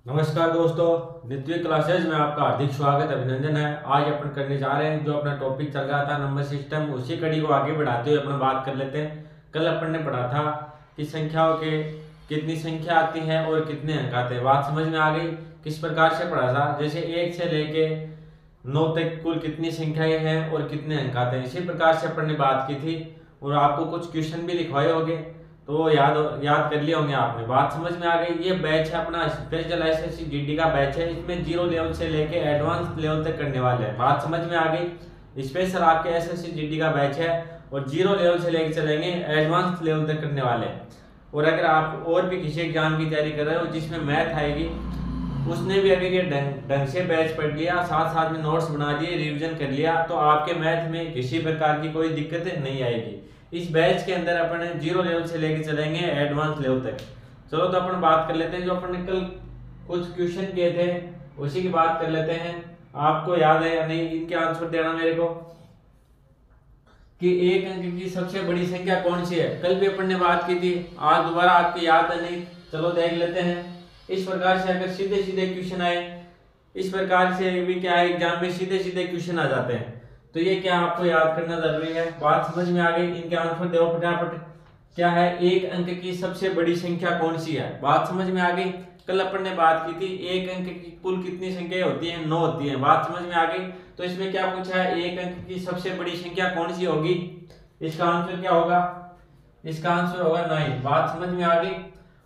नमस्कार दोस्तों, नित्य क्लासेज में आपका हार्दिक स्वागत अभिनंदन है। आज अपन करने जा रहे हैं जो अपना टॉपिक चल रहा था नंबर सिस्टम, उसी कड़ी को आगे बढ़ाते हुए अपन बात कर लेते हैं। कल अपन ने पढ़ा था कि संख्याओं के कितनी संख्या आती है और कितने अंक आते हैं। बात समझ में आ गई? किस प्रकार से पढ़ा था, जैसे 1 से लेके 9 तक कुल कितनी संख्याएं हैं और कितने अंक आते हैं, इसी प्रकार से अपन ने बात की थी। और आपको कुछ क्वेश्चन भी लिखवाए होंगे तो याद कर लिए होंगे आपने। बात समझ में आ गई? ये बैच है अपना स्पेशल एसएससी जीडी का बैच है। इसमें 0 लेवल से लेके एडवांस लेवल तक करने वाले हैं। बात समझ में आ गई? स्पेशल आपके एसएससी जीडी का बैच है और 0 लेवल से लेके चलेंगे एडवांस लेवल तक करने वाले हैं। और अगर आप और भी किसी एग्जाम की तैयारी कर रहे हो जिसमें मैथ आएगी, उसने भी अगर ये ढंग से बैच पढ़ लिया, साथ साथ में नोट्स बना दिए, रिवीजन कर लिया, तो आपके मैथ में किसी प्रकार की कोई दिक्कत नहीं आएगी। इस बैच के अंदर अपन 0 लेवल से लेके चलेंगे एडवांस लेवल तक। चलो तो अपन बात कर लेते हैं। जो अपन ने कल कुछ क्वेश्चन किए थे उसी की बात कर लेते हैं। आपको याद है या नहीं, इनके आंसर देना मेरे को कि एक अंक की सबसे बड़ी संख्या कौन सी है। कल भी अपन ने बात की थी, आज दोबारा आपको याद है नहीं, चलो देख लेते हैं। इस प्रकार से अगर सीधे सीधे क्वेश्चन आए, इस प्रकार से भी क्या है, एग्जाम में सीधे सीधे क्वेश्चन आ जाते हैं, तो ये क्या आपको याद करना जरूरी है। बात समझ में आ गई? इनके आंसर दो फटाफट। क्या है, एक अंक की सबसे बड़ी संख्या कौन सी है। बात समझ में आ गई? कल अपन ने बात की थी एक अंक की कुल कितनी संख्या होती है, 9 होती है। बात समझ में आ गई? तो इसमें क्या पूछा है, एक अंक की सबसे बड़ी संख्या कौन सी होगी। इसका आंसर क्या होगा? इसका आंसर होगा 9। बात समझ में आ गई?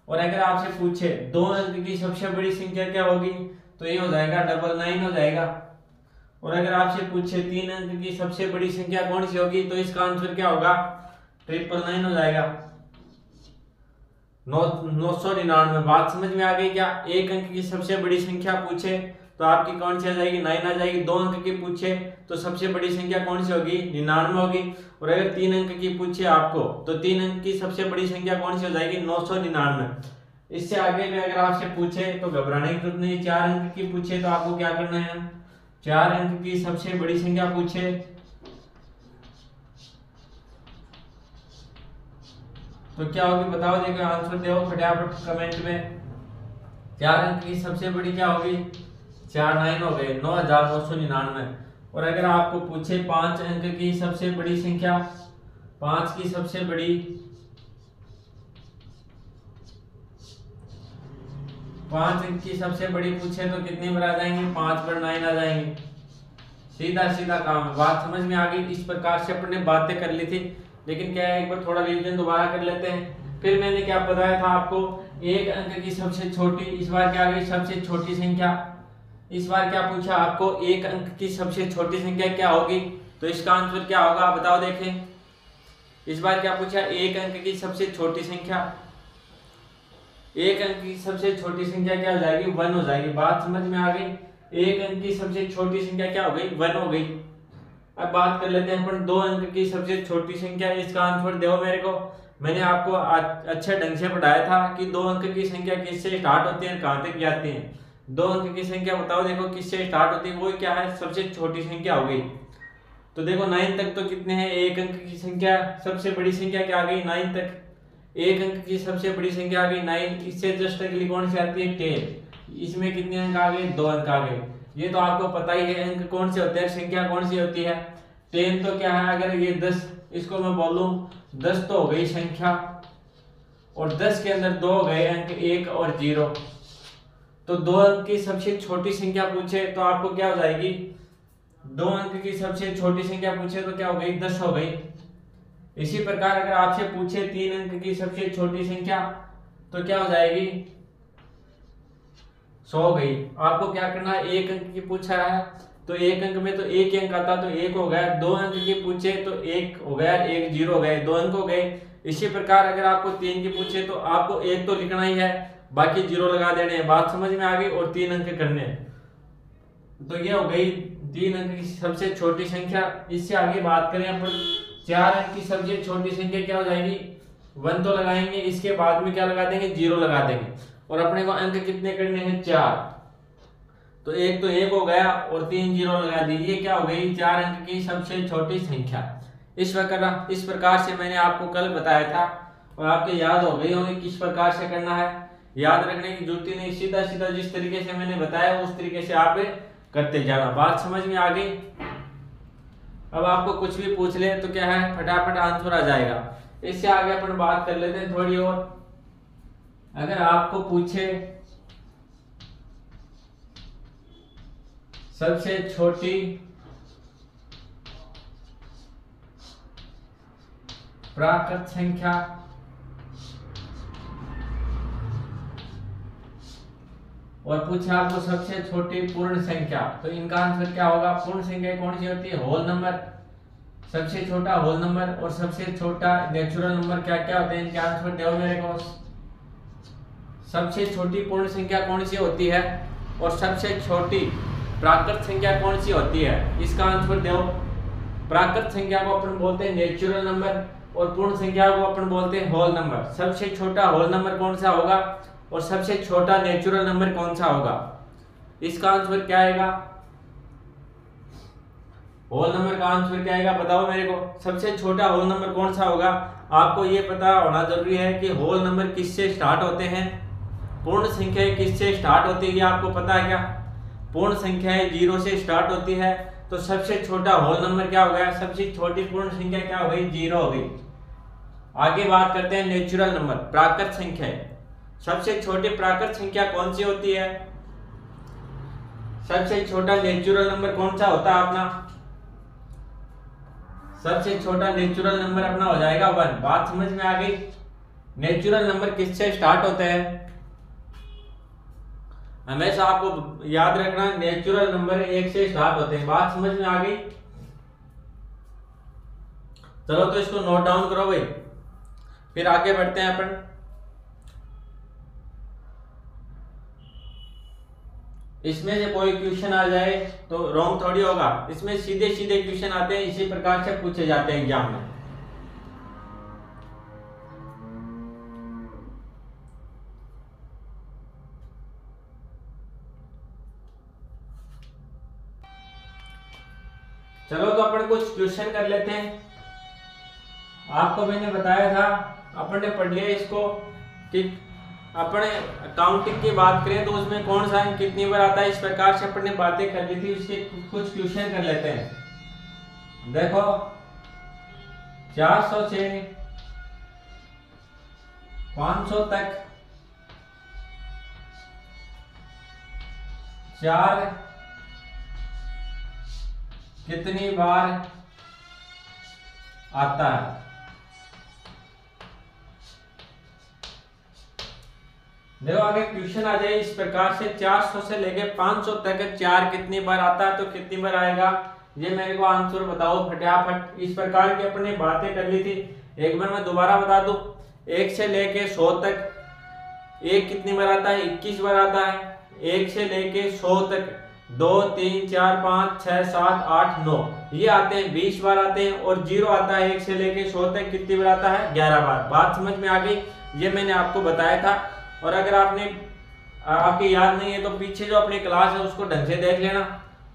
और अगर आपसे पूछे 2 अंक की सबसे बड़ी संख्या क्या होगी, तो ये हो जाएगा 999 हो जाएगा। और अगर आपसे पूछे 3 अंक की सबसे बड़ी संख्या कौन सी होगी, तो इसका आंसर क्या होगा, 999 हो जाएगा, 999। बात समझ में आ गई क्या? एक अंक की सबसे बड़ी संख्या पूछे तो आपकी कौन सी आ जाएगी, 9 आ जाएगी। 2 अंक की पूछे तो सबसे बड़ी संख्या कौन सी होगी, 99 होगी। और अगर 3 अंक की पूछे आपको, तो 3 अंक की सबसे बड़ी संख्या कौन सी हो जाएगी, 999। इससे आगे में अगर आपसे पूछे तो घबराने की जरूरत नहीं। 4 अंक की पूछे तो आपको क्या करना है, 4 अंक की सबसे बड़ी संख्या पूछे तो क्या होगी, बताओ, देखो आंसर दो फटाफट कमेंट में। 4 अंक की सबसे बड़ी क्या होगी, 4 9 हो गए, 9999। और अगर आपको पूछे 5 अंक की सबसे बड़ी संख्या, 5 की सबसे बड़ी, 5 अंक की सबसे बड़ी पूछे तो कितनी बार आ जाएंगे, 5 पर 9 आ जाएंगे। सीधा सीधा काम है। बात समझ में आ गई? इस प्रकार से अपने बातें कर ली थी, लेकिन क्या है, एक बार थोड़ा रिवीजन दोबारा कर लेते हैं। फिर मैंने क्या बताया था आपको, एक अंक की सबसे छोटी, इस बार क्या आ गई, सबसे छोटी संख्या। इस बार क्या पूछा आपको, एक अंक की सबसे छोटी संख्या क्या होगी, तो इसका आंसर क्या होगा, बताओ देखें। इस बार क्या पूछा, एक अंक की सबसे छोटी संख्या, एक अंक की सबसे छोटी संख्या क्या हो जाएगी, 1 हो जाएगी। बात समझ में आ गई? एक अंक की सबसे छोटी संख्या क्या हो गई, 1 हो गई। अब बात कर लेते हैं अपन 2 अंक की सबसे छोटी संख्या। इसका आंसर दो मेरे को। मैंने आपको अच्छे ढंग से पढ़ाया था कि 2 अंक की संख्या किससे स्टार्ट होती है, कहां तक जाती है। 2 अंक की संख्या बताओ, देखो किससे स्टार्ट होती है, वो क्या है, सबसे छोटी संख्या हो गई। तो देखो 9 तक तो कितने हैं, एक अंक की संख्या, सबसे बड़ी संख्या क्या आ गई, 9 तक। एक अंक की सबसे बड़ी संख्या आ गई 9। इससे जस्ट अगली कौन सी आती है, 10। इसमें कितने अंक आ गए, 2 अंक आ गए। ये तो आपको पता ही है अंक कौन से होते हैं, संख्या कौन सी होती है, 10। तो क्या है, अगर ये 10, इसको मैं बोलूं 10 तो हो गई संख्या, और 10 के अंदर 2 हो गए अंक, 1 और 0। तो 2 अंक की सबसे छोटी संख्या पूछे तो आपको क्या हो जाएगी, 2 अंक की सबसे छोटी संख्या पूछे तो क्या हो गई, 10 हो गई। इसी प्रकार अगर आपसे पूछे 3 अंक की सबसे छोटी संख्या तो क्या हो जाएगी, 100 हो गई। आपको क्या करना है, 1 अंक की पूछा है तो 1 अंक में तो 1 अंक आता तो 1 हो गया। 2 अंक की पूछे तो 1 हो गया, 1 0 हो गए, 2 अंक हो गए। इसी प्रकार अगर आपको 3 की पूछे तो आपको 1 तो लिखना ही है, बाकी 0 लगा देने हैं। बात समझ में आ गई? और 3 अंक करने हैं। तो ये हो गई 3 अंक की सबसे छोटी संख्या। इससे आगे बात करें अपन, 4 अंक की सबसे छोटी संख्या क्या हो जाएगी, 1 तो लगाएंगे, इसके बाद में क्या लगा देंगे, 0 लगा देंगे। और अपने को अंक कितने करने हैं, 4। तो 1 तो 1 हो गया और 3 0 लगा दी। ये क्या हो गई, 4 अंक की सबसे छोटी संख्या। इस प्रकार से मैंने आपको कल बताया था और आपके याद हो गई होगी किस प्रकार से करना है। याद रखने की जरूरत ही नहीं, सीधा सीधा जिस तरीके से मैंने बताया उस तरीके से आप करते जाना। बात समझ में आ गई? अब आपको कुछ भी पूछ ले तो क्या है, फटाफट आंसर आ जाएगा। इससे आगे अपन बात कर लेते हैं थोड़ी और। अगर आपको पूछे सबसे छोटी प्राकृत संख्या और पूछे आपको सबसे छोटी पूर्ण संख्या, तो इनका आंसर क्या होगा? पूर्ण संख्या कौन सी होती है? Whole number. सबसे छोटा होल नंबर और सबसे छोटा नेचुरल नंबर क्या क्या होते हैं? इनके आंसर दो मेरे को। सबसे छोटी पूर्ण संख्या कौन सी होती है और सबसे छोटी प्राकृत संख्या कौन सी होती है? इसका आंसर दो। प्राकृत संख्या को अपन बोलते हैं नेचुरल नंबर और पूर्ण संख्या को अपन बोलते हैं होल नंबर। सबसे छोटा होल नंबर कौन सा होगा और सबसे छोटा नेचुरल नंबर कौन सा होगा? इसका आंसर क्या आएगा? होल नंबर का आंसर क्या आएगा बताओ मेरे को। सबसे छोटा होल नंबर कौन सा होगा? आपको ये पता होना जरूरी है कि होल नंबर किससे स्टार्ट होते हैं, पूर्ण संख्याएं किससे स्टार्ट होती है, ये आपको पता है क्या? पूर्ण संख्याएं 0 से स्टार्ट होती है, तो सबसे छोटा होल नंबर क्या हो गया? सबसे छोटी पूर्ण संख्या क्या हो गई? 0 हो गई। आगे बात करते हैं नेचुरल नंबर, प्राकृत संख्याएं। सबसे छोटी प्राकृत संख्या कौन सी होती है? सबसे छोटा नेचुरल नंबर कौन सा होता है अपना? सबसे छोटा नेचुरल नंबर अपना हो जाएगा 1। बात समझ में आ गई? नेचुरल नंबर किससे स्टार्ट होते हैं? हमेशा आपको याद रखना, नेचुरल नंबर 1 से स्टार्ट होते हैं। बात समझ में आ गई? चलो तो इसको नोट डाउन करो भाई, फिर आगे बढ़ते हैं अपन। इसमें से कोई क्वेश्चन आ जाए तो रॉन्ग थोड़ी होगा, इसमें सीधे सीधे क्वेश्चन आते हैं, इसी प्रकार से पूछे जाते हैं एग्जाम में। चलो तो अपन कुछ क्वेश्चन कर लेते हैं। आपको मैंने बताया था, अपन ने पढ़ लिया इसको कि अपने काउंटिंग की बात करें तो उसमें कौन सा अंक कितनी बार आता है, इस प्रकार से अपन ने बातें कर ली थी। उसके कुछ क्वेश्चन कर लेते हैं। देखो 400 से 500 तक 4 कितनी बार आता है? देखो अगर क्वेश्चन आ जाए इस प्रकार से 400 से लेके 500 तक 4 कितनी बार आता है, तो कितनी बार आएगा ये मेरे को आंसर बताओ फटाफट। इस प्रकार की अपने बातें कर ली थी, एक बार मैं दोबारा बता दूं। 1 से लेके 100 तक 1 कितनी बार आता है? 21 बार आता है। 1 से लेके 100 तक 2 3 4 5 6 7 8 9 ये आते हैं, 20 बार आते हैं। और 0 आता है 1 से लेके 100 तक कितनी बार आता है? 11 बार। बात समझ में आ गई? ये मैंने आपको बताया था। और अगर आपके याद नहीं है तो पीछे जो अपनी क्लास है उसको ढंग से देख लेना।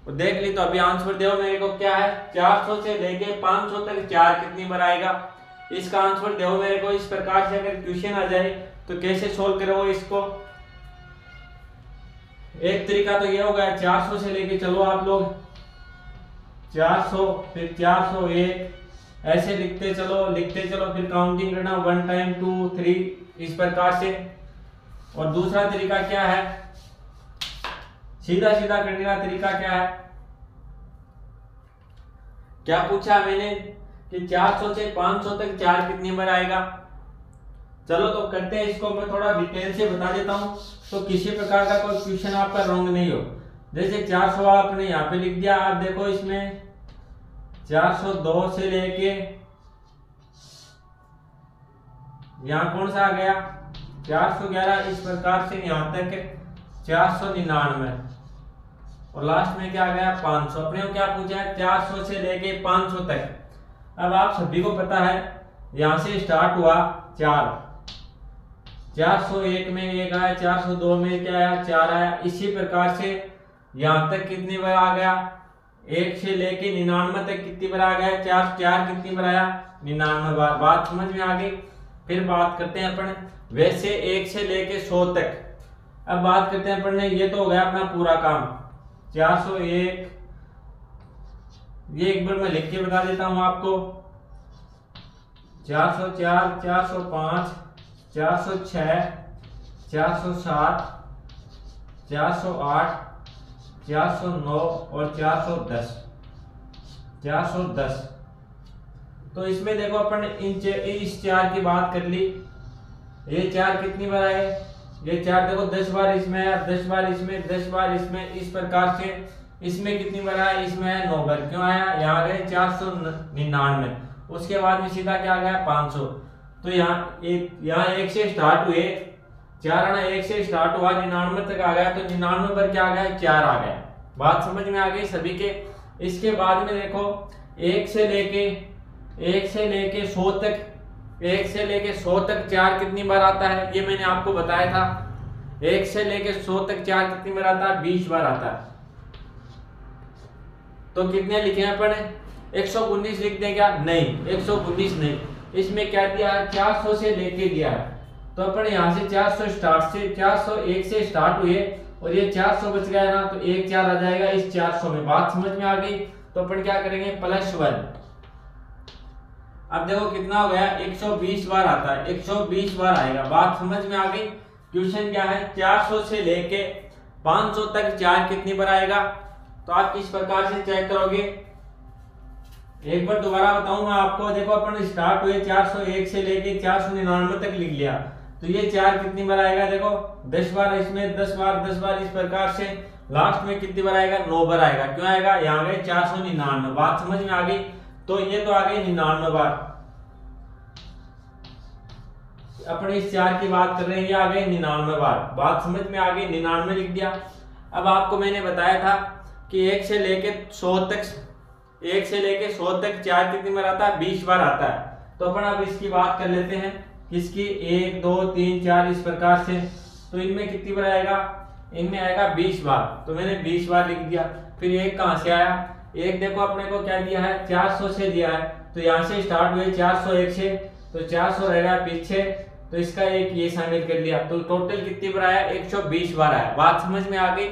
और देख ली तो अभी आंसर दो मेरे को, क्या है? 400 से लेके 500 तक 4 कितनी बार आएगा? इसका आंसर दो मेरे को। इस प्रकार से अगर क्वेश्चन आ जाए तो कैसे सोल्व करोगे इसको? एक तरीका तो ये होगा, 400 से लेके चलो आप लोग 400 फिर 401 ऐसे लिखते चलो फिर काउंटिंग करना 1 टाइम 2 3 इस प्रकार से। और दूसरा तरीका क्या है? सीधा सीधा करने का तरीका क्या है? क्या पूछा मैंने कि 400 से 500 तक 4 कितनी बार आएगा? चलो तो करते हैं इसको, मैं थोड़ा डिटेल से बता देता हूं तो किसी प्रकार का कोई क्वेश्चन आपका रॉन्ग नहीं हो। जैसे 400 आपने यहाँ पे लिख दिया, आप देखो इसमें 402 से लेके यहाँ कौन सा आ गया? 411 इस प्रकार से यहाँ तक 499 और लास्ट में क्या आ गया? 500। अपने को क्या पूछा है? 400 से लेके 500 तक। अब आप सभी को पता है यहां से स्टार्ट हुआ 4, 401 में 1 आया, 402 में क्या आया? 4 आया। इसी प्रकार से यहां तक कितनी बार आ गया? 1 से लेके 99 तक कितनी बार आ गया? 4 कितनी बार आया? 99 बार। बात समझ में आ गई? फिर बात करते हैं अपन वैसे 1 से लेके 100 तक। अब बात करते हैं अपन ने, ये तो हो गया अपना पूरा काम 401। ये एक बार मैं लिख के बता देता हूं आपको, 404, 405, 406, 407, 408, 409 और 410। 410। तो इसमें देखो अपन इस 4 की बात कर ली। ये 4 कितनी बार आए, ये 4 देखो 10 बार इसमें है, 10 बार इसमें, 10 बार इसमें, इस प्रकार से इसमें कितनी बार आया, इसमें है 9 बार। क्यों आया, यहाँ गए 499। उसके बाद में सीधा क्या गया 500। तो यहाँ एक से स्टार्ट हुए, 4 आना 1 से स्टार्ट हुआ, 99 तक आ गया। तो 99 पर क्या आ गया, 4 आ गया। बात समझ में आ गई सभी के। इसके बाद में देखो 1 से लेके 100 तक, 1 से लेके 100 तक 4 कितनी बार आता है, ये मैंने आपको बताया था। 1 से लेके 100 तक 4 कितनी बार आता है, 20 बार आता है। तो कितने लिखे हैं अपन, 119 लिख दें क्या, नहीं 119 नहीं, इसमें क्या दिया है 400 से लेके दिया है। तो अपन यहाँ से 401 से स्टार्ट हुए और ये 400 बच गया ना, तो 1 4 आ जाएगा इस 400 में। बात समझ में आ गई। तो अपन क्या करेंगे, +1। अब देखो कितना हो गया, 120 बार आता है, 120 बार आएगा। बात समझ में आ गई। क्वेश्चन क्या है, 400 से लेके 500 तक 4 कितनी बार आएगा। तो आप किस प्रकार से चेक करोगे, एक बार दोबारा बताऊं मैं आपको। देखो अपन स्टार्ट हुए 401 से लेके 499 तक लिख लिया। तो ये 4 कितनी बार आएगा, देखो 10 बार इसमें, 10 बार 10 बार, इस प्रकार से लास्ट में कितनी बार आएगा, 9 बार आएगा। क्यों आएगा, यहाँ गए 499। बात समझ में आ गई। तो ये तो आ गई 99 बार। अपने इस 4 की बात कर रहे हैं, ये आ गए 99 बार। बात समझ में आ गई, 99 लिख दिया। अब आपको मैंने बताया था कि 1 से लेके 100 तक 4 कितनी बार आता है, 20 बार आता है। तो अपन अब इसकी बात कर लेते हैं, किसकी, 1 2 3 4 इस प्रकार से। तो इनमें कितनी बार आएगा, इनमें आएगा 20 बार। तो मैंने 20 बार लिख दिया। फिर 1 कहां से आया, 1 देखो अपने को क्या दिया है, 400 से दिया है। तो यहां से स्टार्ट हुए 401 से, तो 400 रहेगा पीछे, तो इसका 1 ये शामिल कर लिया। तो टोटल कितनी बार आया, 120 बार आया। बात समझ में आ गई।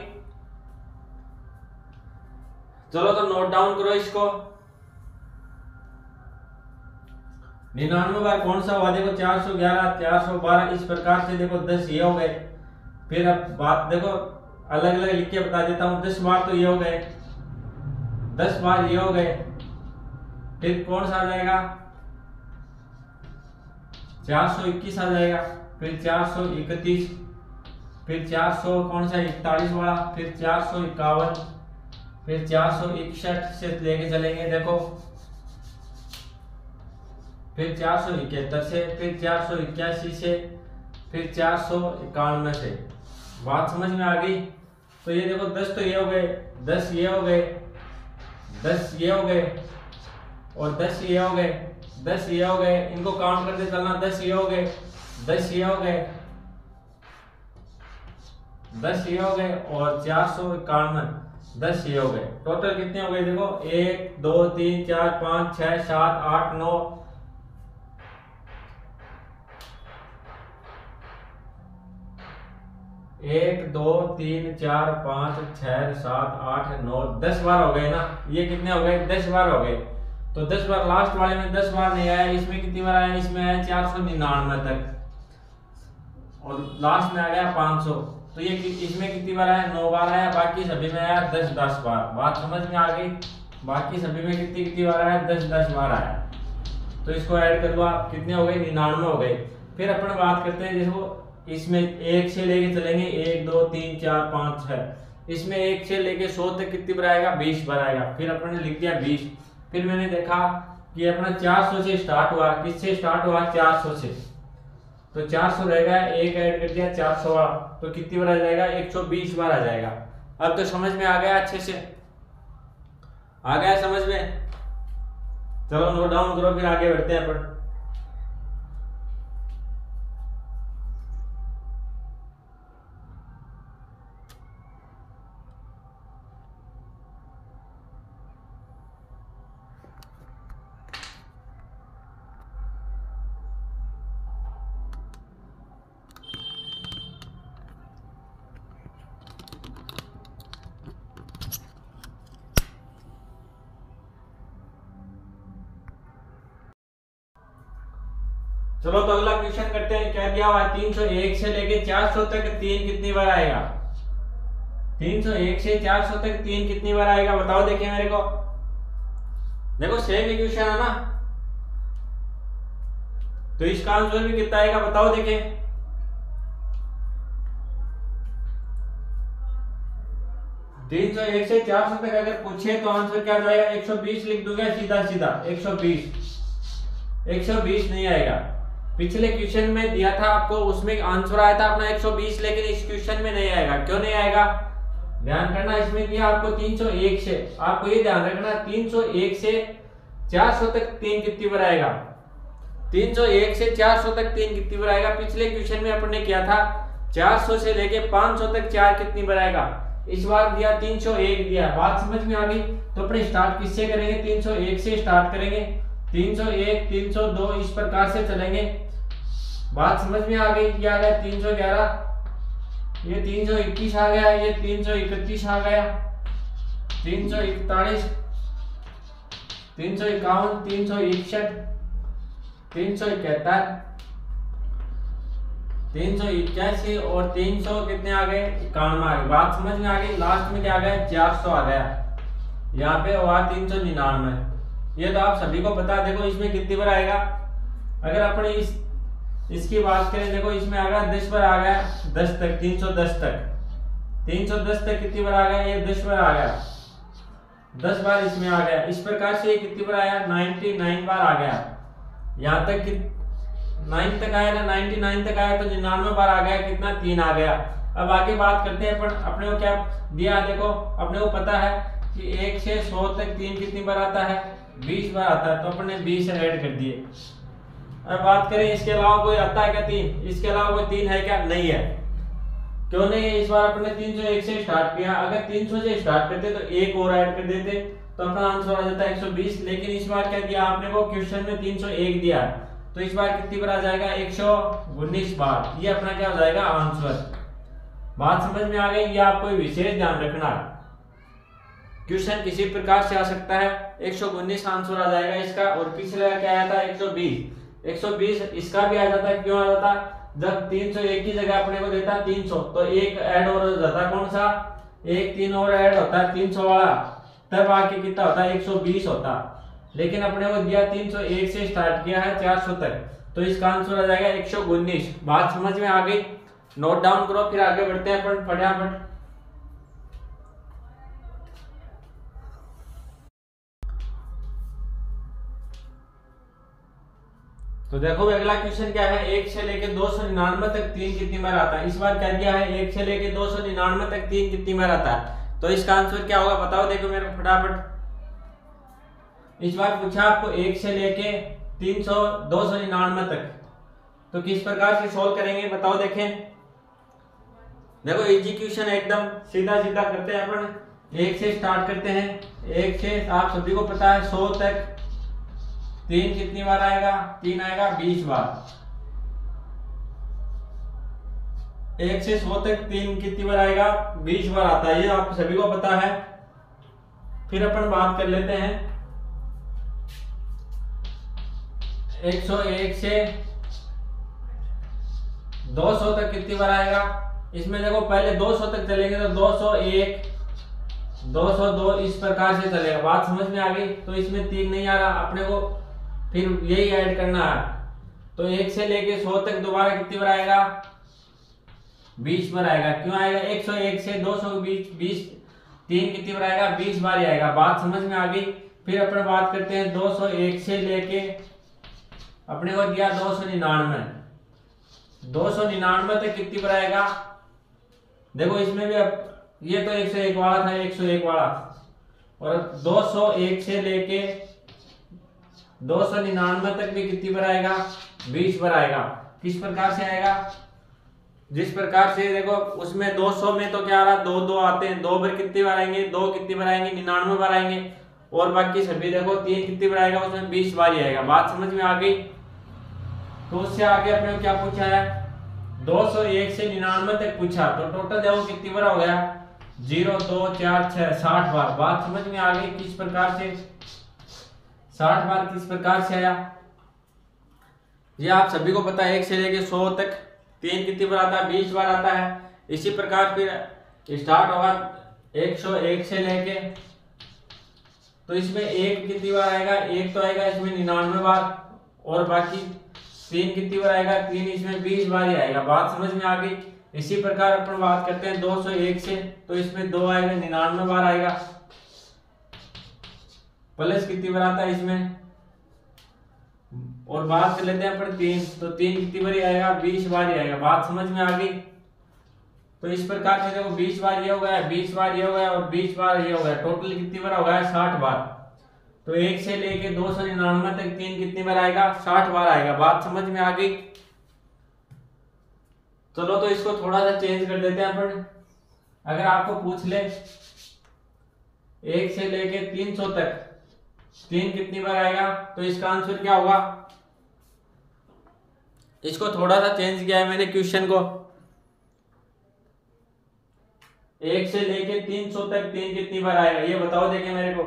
चलो तो नोट डाउन करो इसको। 99 बार कौन सा हुआ, देखो 411, 412, इस प्रकार से देखो 10 ये हो गए। फिर अब बात देखो अलग अलग लिख के बता देता हूं। 10 बार तो ये हो गए, 10 बार ये हो गए। फिर कौन सा आ जाएगा, 421 आ जाएगा। फिर 431, फिर 400 कौन सा 41 वाला, फिर 451, फिर 461 से लेके चलेंगे देखो, फिर 471 से, फिर 481 से, फिर 491 से। बात समझ में आ गई। तो ये देखो 10 तो ये हो गए, 10 ये हो गए, 10 ये हो गए और 10 ये हो गए, 10 ये हो गए। इनको काउंट करते चलना, 10 ये हो गए, 10 ये हो गए, 10 ये हो गए और 491, 10 ये हो गए। टोटल कितने हो गए देखो, 1 2 3 4 5 6 7 8 9, 1 2 3 4 5 6 7 8 9 10 बार हो गए ना। ये कितने हो गए, 10 बार हो गए। तो 10 बार लास्ट वाले में 10 बार नहीं आया, इसमें कितनी बार आया, इसमें आया 499 तक और लास्ट में आ गया 500। तो ये इसमें कितनी बार आया, 9 बार आया। बाकी सभी में आया 10 बार। बात समझ में आ गई। बाकी सभी में कितनी कितनी बार आया, 10 बार आया। तो इसको ऐड कर लो आप, कितने हो गए, 99 हो गए। फिर अपन बात करते हैं, देखो इसमें 1 से लेके चलेंगे 1 2 3 4 5 6, इसमें 1 से लेके 100 तक कितनी बार आएगा, 20 बार आएगा। फिर अपन ने लिख दिया 20। फिर मैंने देखा कि अपना 400 से स्टार्ट हुआ, किससे स्टार्ट हुआ, 400 से। तो 400 रहेगा, 1 ऐड कर दिया 400 वाला, तो कितनी बार आ जाएगा, 120 बार आ जाएगा। अब तो समझ में आ गया, अच्छे से आ गया समझ में। चलो नोट डाउन करो, फिर आगे बढ़ते हैं अपन। चलो तो अगला क्वेश्चन करते हैं। क्या दिया हुआ है 301 से लेके 400 तक 3 कितनी बार आएगा? 301 से 400 तक 3 कितनी बार आएगा बताओ देखिए मेरे को। देखो सेम इक्वेशन है ना, तो इसका आंसर भी कितना आएगा बताओ देखिए। तीन सौ एक से 400 तक अगर पूछे तो आंसर क्या जाएगा? 120 लिख दूंगा सीधा सीधा 120 नहीं आएगा। पिछले क्वेश्चन में दिया था आपको, उसमें आंसर आया था अपना 120, लेकिन इस क्वेश्चन में नहीं आएगा। क्यों नहीं आएगा ध्यान करना। इसमें दिया आपको 301 से, आपको ये ध्यान रखना 301 से 400 तक 3 कितनी बार आएगा? 301 से 400 तक 3 कितनी बार आएगा? पिछले क्वेश्चन में अपन ने किया था 400 से लेके 500 तक 4 कितनी बार आएगा? इस बार दिया 301 दिया। बात समझ में आ गई? तो अपने स्टार्ट किससे करेंगे? 301 से स्टार्ट करेंगे, 301 302 इस प्रकार से चलेंगे। बात समझ में आ गई? क्या आ गया 311, ये 321 आ गया, ये 331 आ गया, 341 351 361 371 381 और 300 कितने आ गए? 91 आ गए। बात समझ में आ गई? लास्ट में क्या आ गया? 400 आ गया यहाँ पे, और 399। ये तो आप सभी को पता। देखो इसमें कितनी बार आएगा? अगर अपने इसकी बात करें, देखो इसमें आ गया 10 बार आ गया, 10 तक 310 तक कितनी बार आ गया? ये 10 बार आ गया, 10 बार इसमें आ गया। इस प्रकार से ये कितनी बार आया? 99 बार आ गया। यहाँ तक कि 9 तक आया ना, 99 तक आया तो 99 बार आ गया। कितना? 3 आ गया। अब आगे बात करते हैं। पर अपने को क्या दिया? देखो अपने को पता है कि 1 से 100 तक 3 कितनी बार आता है? 20 बार आता है, तो अपने 20 ऐड कर दिए। अब बात करें इसके अलावा कोई आता है क्या 3? इसके अलावा कोई 3 है क्या? नहीं है। क्यों नहीं है? इस बार अपने 301 से स्टार्ट किया। अगर 300 से स्टार्ट करते तो एक और ऐड कर देते तो अपना आंसर आ जाता 120। लेकिन इस बार क्या दिया आपने को? क्वेश्चन में 301 दिया, तो इस बार कितनी बार आ जाएगा? 119 बार। ये अपना क्या हो जाएगा? आंसर। बात समझ में आ गई? ये आपको विशेष ध्यान रखना। क्वेश्चन किसी प्रकार से आ सकता है, 119 आंसर आ जाएगा इसका। और पिछले क्या आया था? 120 इसका भी आ जाता है। क्यों आ जाता? जब 301 की जगह अपने को देता 300, तो एक ऐड और हो जाता। कौन सा? एक 3 और ऐड होता है 300 वाला, तब आके कितना होता है? 120 होता। लेकिन अपने को दिया 301 से स्टार्ट किया है 400 तक, तो इसका आंसर आ जाएगा 119। बात समझ में आ गई? नोट डाउन करो, फिर आगे बढ़ते हैं अपन फटाफट। तो देखो अगला क्वेश्चन क्या है? 1 से लेके 299 तक 3 कितनी बार आता है? इस बार क्या दिया है? 1 से लेके 299 तक 3 कितनी बार आता है? तो इसका आंसर क्या होगा बताओ देखो मेरे फटाफट। इस बार पूछा आपको 1 से लेके 299 तक, तो किस प्रकार से सोल्व करेंगे बताओ देखें। देखो इजी क्वेश्चन है एकदम, सीधा सीधा करते हैं अपन। 1 से स्टार्ट करते हैं। 1 से आप सभी को पता है 100 तक 3 कितनी बार आएगा? 3 आएगा 20 बार। 1 से 100 तक 3 कितनी बार आएगा? 20 बार आता है, ये आप सभी को पता है। फिर अपन बात कर लेते हैं 101 से 200 तक कितनी बार आएगा? इसमें देखो पहले 200 तक चलेंगे तो 201 202 इस प्रकार से चलेगा। बात समझ में आ गई? तो इसमें 3 नहीं आ रहा अपने को, फिर यही ऐड करना है। तो 1 से लेके 100 तक दोबारा कितनी बार आएगा? 20 बार आएगा। क्यों आएगा? 101 से 200 20 3 कितनी बार आएगा? 20 बार ही आएगा। बात समझ में आ गई? फिर अपन बात करते हैं 201 से लेके अपने को दिया 299 तक कितनी बार आएगा? देखो इसमें भी अब ये तो 101 वाला था, 101 वाला, और 201 से लेके 299 तक भी कितनी बार आएगा? 20 बार आएगा। किस प्रकार से आएगा? जिस प्रकार से देखो उसमें 200 में तो क्या आ रहा? 2 आते हैं, 2 बार कितनी बार आएंगे? 2 कितनी बार आएंगे? 99 बार आएंगे। और बाकी सभी देखो 3 कितनी बार आएगा? उसमें 20 बार ही आएगा। बात समझ में आ गई? तो उससे आगे अपने क्या पूछा है? 201 से 99 तक पूछा, तो टोटल देखो कितनी बार हो गया? 0 2 4 6 60 बार। बात समझ में आ गई? किस प्रकार से 60 बार किस प्रकार से आया? ये आप सभी को पता है 1 से लेके 100 तक 3 कितनी बार आता है, 20 बार आता है। इसी प्रकार फिर स्टार्ट होगा 101 से लेके, तो इसमें 1 कितनी बार आएगा, 1 तो आएगा इसमें 99 बार, और बाकी 3 कितनी बार आएगा, 3 इसमें 20 बार ही आएगा। बात समझ में आ गई। इसी प्रकार अपन बात करते हैं 201 से, तो इसमें 2 आएगा, 99 बार आएगा, प्लस कितनी बार आता है इसमें, और बात कर लेते हैं अपन 3, तो 3 कितनी बार आएगा, 20 बार ही आएगा। बात समझ में आ गई। तो इस प्रकार से देखो 20 बार ये हो गया, 20 बार ये हो गया और 20 बार ये हो गया, टोटल कितनी बार हो गया, 60 बार। तो 1 से लेके 299 तक 3 कितनी बार आएगा, 60 बार आएगा। बात समझ में आ गई। चलो तो इसको थोड़ा सा चेंज कर देते हैं अपन। अगर आपको पूछ ले 1 से लेके 300 तक 3 कितनी बार आएगा, तो इसका आंसर क्या होगा। इसको थोड़ा सा चेंज किया है मैंने क्वेश्चन को। 1 से लेके 300 तक 3 कितनी बार आएगा, ये बताओ देखे मेरे को।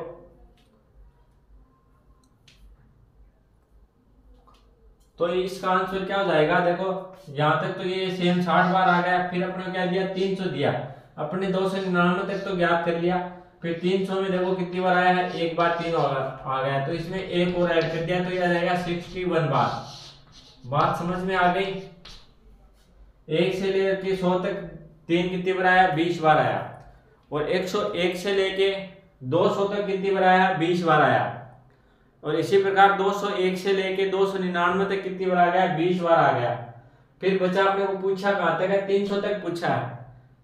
तो इसका आंसर क्या हो जाएगा, देखो यहां तक तो ये सेम 60 बार आ गया, फिर अपने क्या दिया, 300 दिया, अपने 299 तक तो ज्ञात कर लिया, फिर 300 में देखो कितनी बार आया है, एक बार 3 आ गया, तो इसमें एक और ऐड कर दिया, तो ये आ जाएगा 61 बार। बात समझ में आ गई। 1 से लेके 100 तक 3 कितनी बार आया, 20 बार आया, और 101 से लेके 200 तक कितनी बार आया, 20 बार आया, और इसी प्रकार 201 से लेके 299 तक कितनी बार आ गया, 20 बार आ गया। फिर बचा अपने को पूछा कहां तक है, 300 तक पूछा है,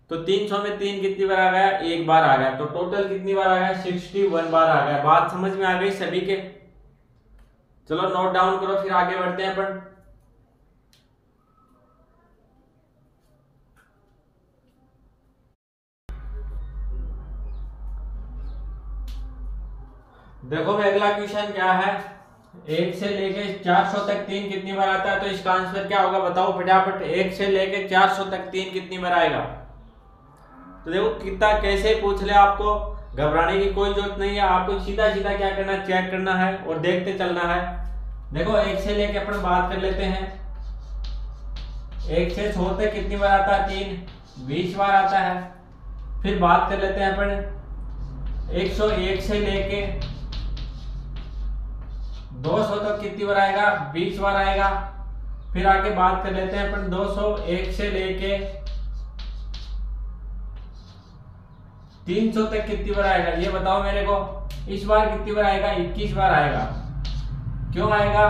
तो 300 में 3 कितनी बार आ गया, एक बार आ गया, तो टोटल कितनी बार आ गया, 61 बार आ गया। बात समझ में आ गई सभी के। चलो नोट डाउन करो, फिर आगे बढ़ते हैं अपन। देखो भाई अगला क्वेश्चन क्या है, 1 से लेके 400 तक 3 कितनी बार आता है, तो इसका आंसर क्या होगा बताओ फटाफट। 1 से लेके 400 तक 3 कितनी बार आएगा। तो देखो कितना कैसे पूछ ले, आपको घबराने की कोई जरूरत नहीं है, आपको सीधा सीधा क्या करना, चेक करना है और देखते चलना है। देखो 1 से लेके अपन बात कर लेते हैं, 1 से 100 तक कितनी बार आता है, 3 20 बार आता है। फिर बात कर लेते हैं अपन 101 से लेके 200 तक कितनी बार आएगा, 20 बार आएगा। फिर आगे बात कर लेते हैं अपन 201 से लेके 300 तक कितनी बार आएगा, ये बताओ मेरे को। इस बार कितनी बार आएगा, 21 बार आएगा। क्यों आएगा,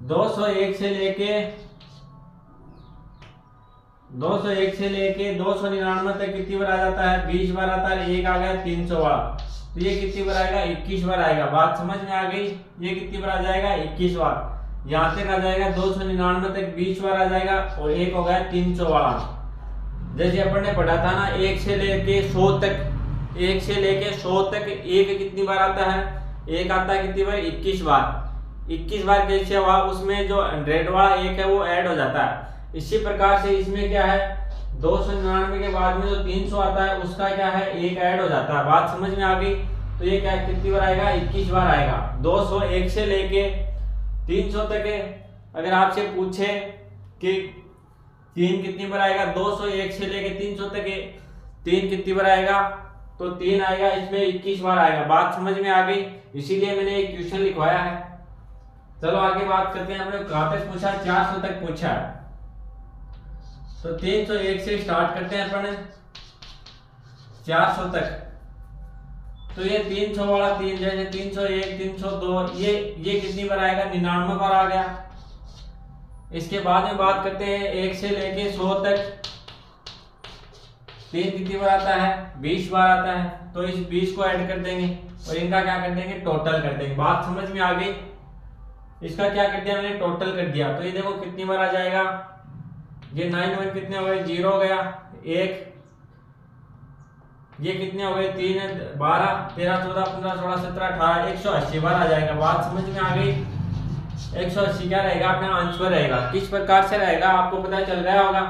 201 से लेके 299 तक कितनी बार आ जाता है, 20 बार आता है, एक आ गया 300 बार, तो ये कितनी बार आएगा, 21 बार आएगा। बात समझ में आ गई। ये कितनी बार आ जाएगा, 21 बार। यहां तक आ जाएगा 299 तक 20 बार आ जाएगा, और एक हो गया 300 बार। जैसे अपन ने पढ़ा था ना 1 से लेके 100 तक, 1 से लेके 100 तक एक कितनी बार आता है, एक आता है कितनी बार, 21 बार। 21 बार कैसे हुआ, उसमें जो 100 वाला एक है वो ऐड हो जाता है। इसी प्रकार से इसमें क्या है, 299 के बाद में जो 300 आता है उसका क्या है, एक ऐड हो जाता है। बात समझ में आ गई। तो ये क्या कितनी बार आएगा, 21 बार आएगा। 201 से लेके 300 तक है। अगर आपसे पूछे कि 3 कितनी बार आएगा, 201 से लेके 300 तक है, 3 कितनी बार आएगा, तो 3 आएगा, इसमें 21 बार आएगा। बात समझ में आ गई, इसीलिए मैंने एक क्वेश्चन लिखवाया है। चलो आगे बात करते हैं। हमने कहां तक पूछा, 400 तक पूछा है, तो 301 से स्टार्ट करते हैं अपन 400 तक। तो ये 300 वाला 3, जैसे 301 302, ये कितनी बार आएगा, 99 बार आ गया। इसके बाद में बात करते हैं 1 से लेके 100 तक 3 कितनी बार आता है, 20 बार आता है। तो इस 20 को ऐड कर देंगे और इनका क्या कर देंगे, टोटल कर देंगे। बात समझ में आ गई। इसका क्या कर दिया मैंने, टोटल कर दिया। तो ये देखो कितनी बार आ जाएगा, ये 9 1 कितने हो गए, 0 हो गया, 1, ये कितने हो गए, 3 12 13 14 15 16 17 18 180 बार आ जाएगा। बात समझ में आ गई। 180 क्या रहेगा, अपना आंसर रहेगा। किस प्रकार से रहेगा आपको पता चल गया होगा।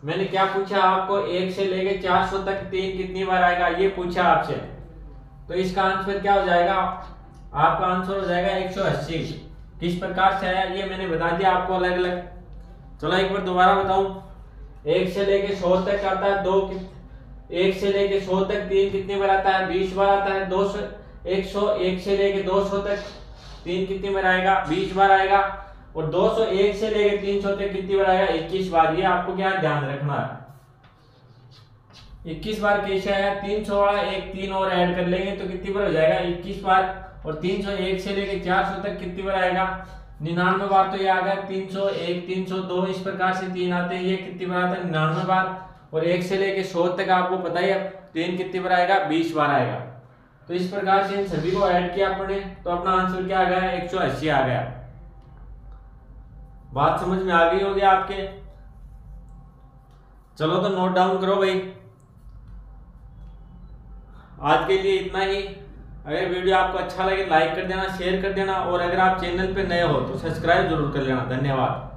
मैंने क्या पूछा आपको, 1 से लेके 400 तक 3 कितनी बार आएगा, ये पूछा आपसे। तो इसका आंसर क्या हो जाएगा, आपका आंसर हो जाएगा 180। किस प्रकार से आया ये मैंने बता दिया आपको अलग अलग। चलो एक बार दोबारा बताऊं, 1 से लेके 100 तक आता है 2, 1 से लेके 100 तक 3 कितनी बार आता है, 20 बार आता है। 200 101 से लेके 200 तक 3 कितनी बार आएगा, 20 बार आएगा। और 201 से लेके 300 तक कितनी बार आएगा, 21 बार। ये आपको क्या ध्यान रखना है, 21 बार कैसे आया, 300 वाला एक 3 और ऐड कर लेंगे तो कितनी बार हो जाएगा, 21 बार। और 301 से लेके 400 तक कितनी बार आएगा, 99 बार। तो ये आ गया 301, 302, इस प्रकार से 3 आते हैं, ये कितनी बार आता है, 99 बार। और 1 से लेके 100 तक आपको पता ही है 3 कितनी बार आएगा, 20 बार आएगा। तो इस प्रकार से इन सभी को ऐड किया अपने, तो अपना आंसर क्या आ गया, 180 आ गया। बात समझ में आ गई होगी आपके। चलो तो नोट डाउन करो भाई। आज के लिए इतना ही। अगर वीडियो आपको अच्छा लगे लाइक कर देना, शेयर कर देना, और अगर आप चैनल पे नए हो तो सब्सक्राइब जरूर कर लेना। धन्यवाद।